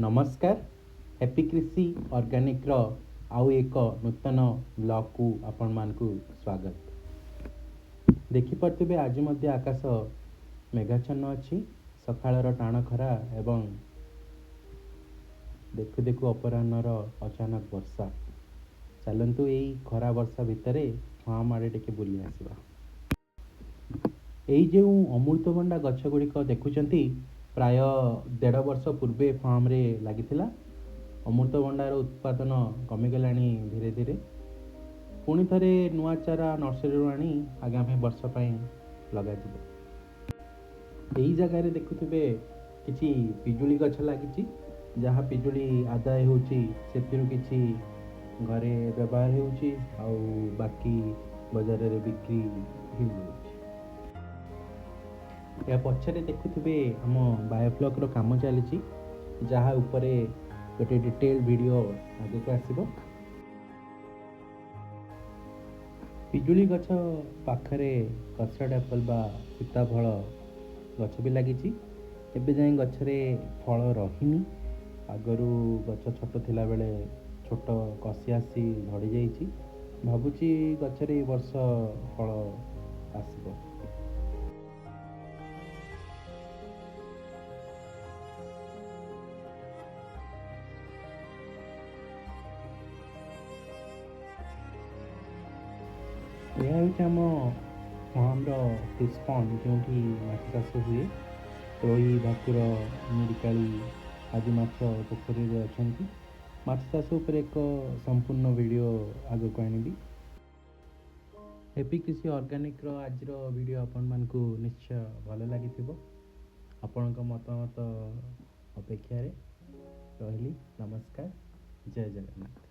नमस्कार हैप्पीकृषि ऑर्गेनिक रो आउ एक नूतन ब्लॉग को आपण मानकु स्वागत। देखि पार्थिबे आज मध्य आकाश मेघाच्छन्न अछि। सकाळर टाण खरा एवं देखु देखु अपराह्नर अचानक वर्षा। चलंतु एई खरा वर्षा भितरे फार्म आड़े टिके बुली आसिबा। एई जो अमृतभंडा गछ गुड़िक देखुचंती प्राय 1.5 वर्ष पूर्वे फार्म रे लागिथिला। अमृतभंडार उत्पादन कमिगलाणी धीरे धीरे। पुणी थरे नुआ चारा नर्सरी आनी आगामी वर्ष पई लगाजिबो। एई जगह रे देखुथिबे किछि पिजुली गछ लागिछि, जहा पिजुली आदाय होछि सेतिरु किछि घरे व्यवहार होछि आउ बाकी बाजार रे बिक्री ही होछि। या पछरे देखुथिबे हम बायोफ्लॉक रो काम चलीछि, जहा ऊपर गोटे डिटेल वीडियो आगे को आसीबो। पिजुली गछ पाखरे कस्टर्ड एप्पल बा सीताफल गछ भी लागिछि। एबे जाय गछरे फल रहिनी। आगरू गछ छोट थिला बेले छोट कसी आसी झड़ी जाइछि। भाबुछि गछरे ए वर्ष फल आसीबो। यह हूँ आम फार्म फिश पॉन्ड जो माछ चाष हुए। रोही भाकुर मिरिकाली आदि माछ पोखरी में अच्छा। माछ चाष उपर एक संपूर्ण वीडियो आगे को आनिबी। हैप्पी कृषि ऑर्गेनिक रो आज वीडियो आपण मानकु निश्चय भल लागिथिबो। आपणक मतामत अपेक्षा रे रहिली। नमस्कार, जय जगन्नाथ।